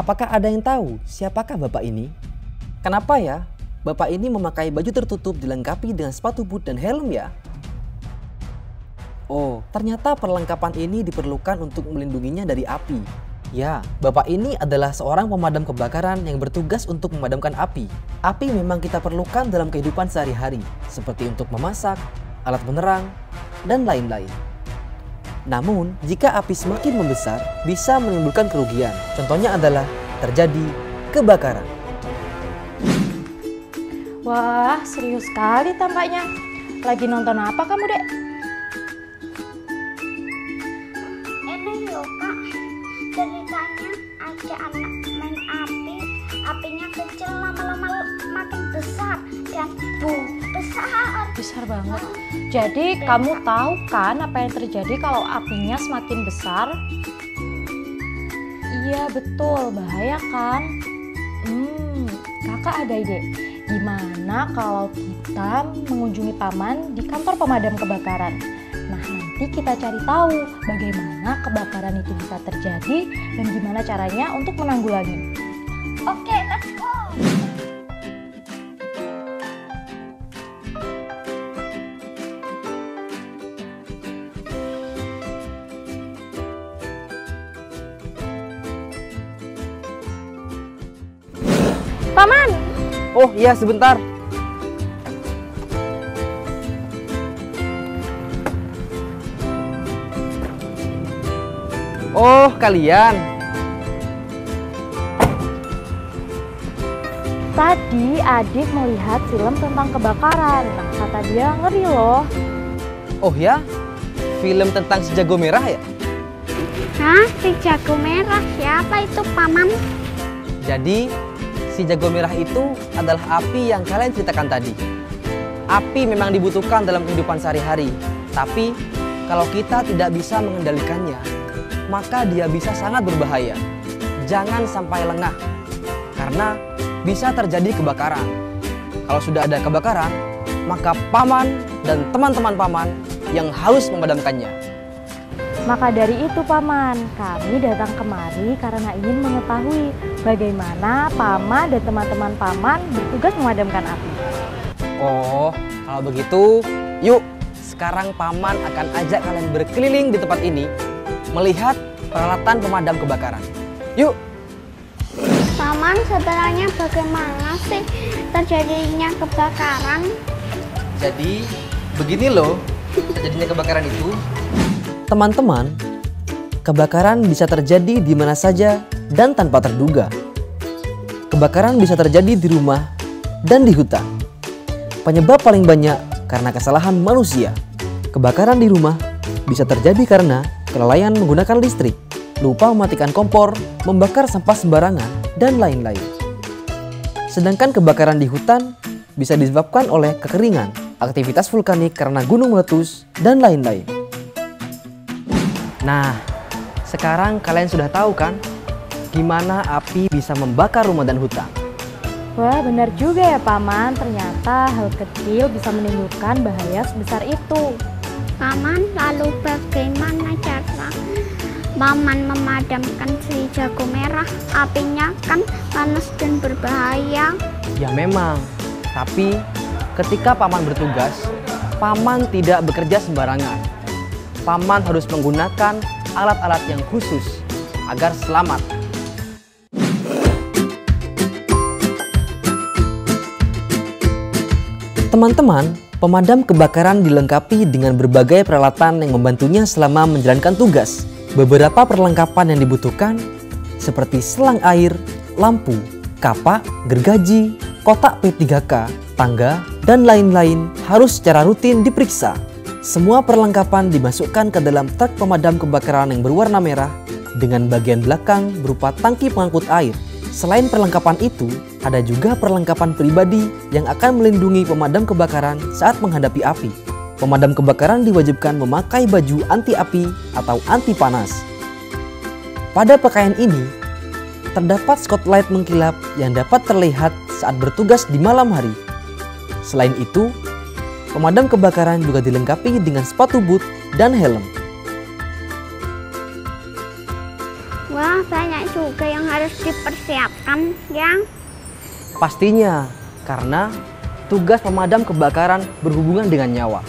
Apakah ada yang tahu siapakah bapak ini? Kenapa ya bapak ini memakai baju tertutup dilengkapi dengan sepatu boot dan helm ya? Oh, ternyata perlengkapan ini diperlukan untuk melindunginya dari api. Ya, bapak ini adalah seorang pemadam kebakaran yang bertugas untuk memadamkan api. Api memang kita perlukan dalam kehidupan sehari-hari, seperti untuk memasak, alat penerang, dan lain-lain. Namun, jika api semakin membesar, bisa menimbulkan kerugian. Contohnya adalah terjadi kebakaran. Wah, serius sekali tampaknya. Lagi nonton apa kamu, Dek? Ini loh Kak, ceritanya ada anak main api, apinya kecil lama-lama makin besar dan besar. Besar banget. Jadi kamu tahu kan apa yang terjadi kalau apinya semakin besar? Iya betul, bahaya kan? Kakak ada ide. Gimana kalau kita mengunjungi paman di kantor pemadam kebakaran? Nah, nanti kita cari tahu bagaimana kebakaran itu bisa terjadi dan gimana caranya untuk menanggulangi. Oke, let's go. Paman! Oh iya, sebentar. Oh, kalian. Tadi adik melihat film tentang kebakaran. Nah, kata dia ngeri loh. Oh ya? Film tentang si jago merah ya? Hah? Si jago merah siapa itu Paman? Jadi, si jago merah itu adalah api yang kalian ceritakan tadi. Api memang dibutuhkan dalam kehidupan sehari-hari. Tapi, kalau kita tidak bisa mengendalikannya, maka dia bisa sangat berbahaya. Jangan sampai lengah, karena bisa terjadi kebakaran. Kalau sudah ada kebakaran, maka paman dan teman-teman paman yang harus memadamkannya. Maka dari itu Paman, kami datang kemari karena ingin mengetahui bagaimana Paman dan teman-teman Paman bertugas memadamkan api. Oh, kalau begitu, yuk sekarang paman akan ajak kalian berkeliling di tempat ini melihat peralatan pemadam kebakaran. Yuk! Paman, sebenarnya bagaimana sih terjadinya kebakaran? Jadi, begini loh terjadinya kebakaran itu. Teman-teman, kebakaran bisa terjadi di mana saja dan tanpa terduga. Kebakaran bisa terjadi di rumah dan di hutan. Penyebab paling banyak karena kesalahan manusia. Kebakaran di rumah bisa terjadi karena kelalaian menggunakan listrik, lupa mematikan kompor, membakar sampah sembarangan, dan lain-lain. Sedangkan kebakaran di hutan bisa disebabkan oleh kekeringan, aktivitas vulkanik karena gunung meletus, dan lain-lain. Nah, sekarang kalian sudah tahu kan gimana api bisa membakar rumah dan hutan? Wah, benar juga ya Paman, ternyata hal kecil bisa menimbulkan bahaya sebesar itu. Paman, lalu bagaimana cara Paman memadamkan si jago merah? Apinya kan panas dan berbahaya. Ya memang, tapi ketika paman bertugas, paman tidak bekerja sembarangan. Paman harus menggunakan alat-alat yang khusus agar selamat. Teman-teman, pemadam kebakaran dilengkapi dengan berbagai peralatan yang membantunya selama menjalankan tugas. Beberapa perlengkapan yang dibutuhkan seperti selang air, lampu, kapak, gergaji, kotak P3K, tangga, dan lain-lain harus secara rutin diperiksa. Semua perlengkapan dimasukkan ke dalam truk pemadam kebakaran yang berwarna merah dengan bagian belakang berupa tangki pengangkut air. Selain perlengkapan itu, ada juga perlengkapan pribadi yang akan melindungi pemadam kebakaran saat menghadapi api. Pemadam kebakaran diwajibkan memakai baju anti api atau anti panas. Pada pakaian ini, terdapat spotlight mengkilap yang dapat terlihat saat bertugas di malam hari. Selain itu, pemadam kebakaran juga dilengkapi dengan sepatu boot dan helm. Wah, banyak juga yang harus dipersiapkan, Yang. Pastinya, karena tugas pemadam kebakaran berhubungan dengan nyawa,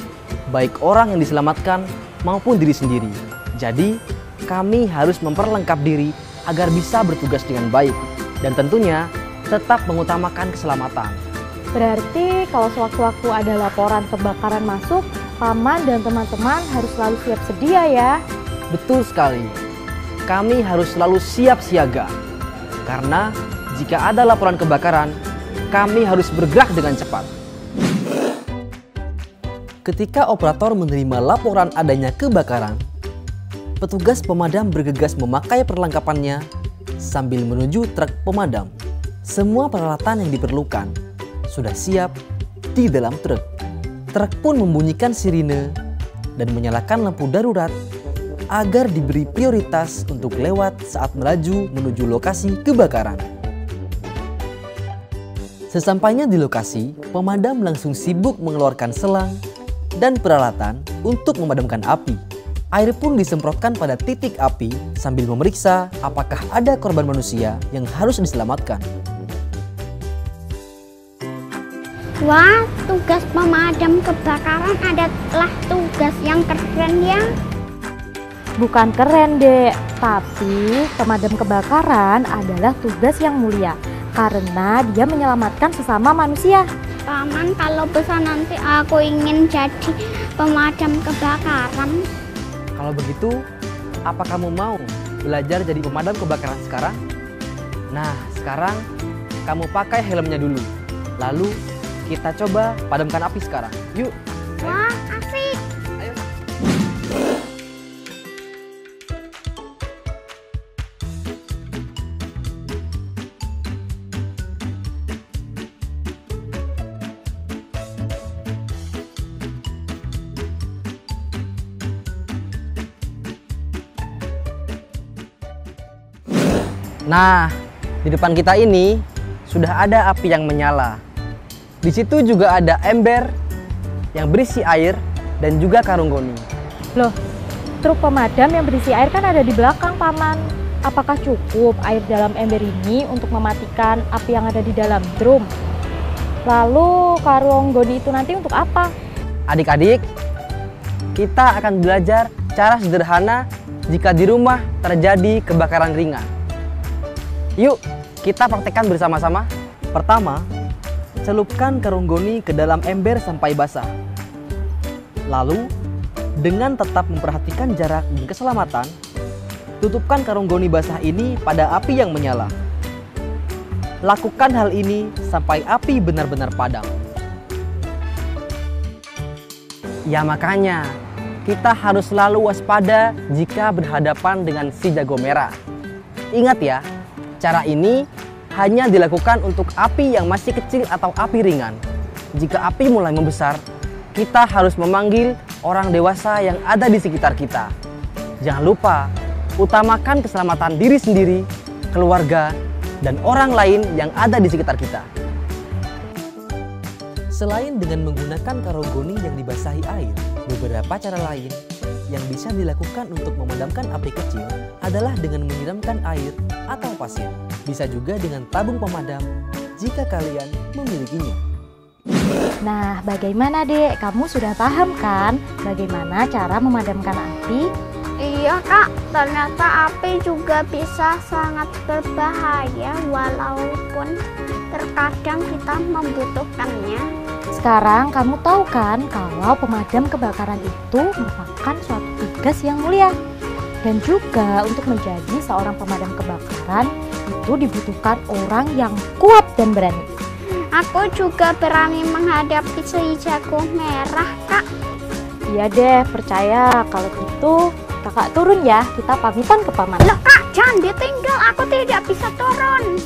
baik orang yang diselamatkan maupun diri sendiri. Jadi, kami harus memperlengkap diri agar bisa bertugas dengan baik dan tentunya tetap mengutamakan keselamatan. Berarti kalau sewaktu-waktu ada laporan kebakaran masuk, Paman dan teman-teman harus selalu siap sedia ya. Betul sekali. Kami harus selalu siap siaga. Karena jika ada laporan kebakaran, kami harus bergerak dengan cepat. Ketika operator menerima laporan adanya kebakaran, petugas pemadam bergegas memakai perlengkapannya sambil menuju truk pemadam. Semua peralatan yang diperlukan sudah siap di dalam truk. Truk pun membunyikan sirine dan menyalakan lampu darurat agar diberi prioritas untuk lewat saat melaju menuju lokasi kebakaran. Sesampainya di lokasi, pemadam langsung sibuk mengeluarkan selang dan peralatan untuk memadamkan api. Air pun disemprotkan pada titik api sambil memeriksa apakah ada korban manusia yang harus diselamatkan. Wah, tugas pemadam kebakaran adalah tugas yang keren ya. Bukan keren, Dek, tapi pemadam kebakaran adalah tugas yang mulia karena dia menyelamatkan sesama manusia. Paman, kalau besar nanti aku ingin jadi pemadam kebakaran. Kalau begitu, apa kamu mau belajar jadi pemadam kebakaran sekarang? Nah, sekarang kamu pakai helmnya dulu. Lalu kita coba padamkan api sekarang. Yuk. Wah, asik. Ayo. Nah, di depan kita ini sudah ada api yang menyala. Di situ juga ada ember yang berisi air dan juga karung goni. Loh, truk pemadam yang berisi air kan ada di belakang, Paman. Apakah cukup air dalam ember ini untuk mematikan api yang ada di dalam drum? Lalu karung goni itu nanti untuk apa? Adik-adik, kita akan belajar cara sederhana jika di rumah terjadi kebakaran ringan. Yuk, kita praktekkan bersama-sama. Pertama, celupkan karung goni ke dalam ember sampai basah. Lalu, dengan tetap memperhatikan jarak dan keselamatan, tutupkan karung goni basah ini pada api yang menyala. Lakukan hal ini sampai api benar-benar padam. Ya makanya, kita harus selalu waspada jika berhadapan dengan si jago merah. Ingat ya, cara ini hanya dilakukan untuk api yang masih kecil atau api ringan. Jika api mulai membesar, kita harus memanggil orang dewasa yang ada di sekitar kita. Jangan lupa, utamakan keselamatan diri sendiri, keluarga, dan orang lain yang ada di sekitar kita. Selain dengan menggunakan karung goni yang dibasahi air, beberapa cara lain yang bisa dilakukan untuk memadamkan api kecil adalah dengan menyiramkan air atau pasir. Bisa juga dengan tabung pemadam jika kalian memilikinya. Nah, bagaimana, Dek? Kamu sudah paham kan bagaimana cara memadamkan api? Iya, Kak. Ternyata api juga bisa sangat berbahaya walaupun terkadang kita membutuhkannya. Sekarang kamu tahu kan kalau pemadam kebakaran itu merupakan suatu tugas yang mulia. Dan juga untuk menjadi seorang pemadam kebakaran itu dibutuhkan orang yang kuat dan berani. Aku juga berani menghadapi si jago merah, Kak. Iya deh, percaya. Kalau gitu kakak turun ya, kita pamitan ke Paman. Loh, Kak, jangan ditinggal, aku tidak bisa turun.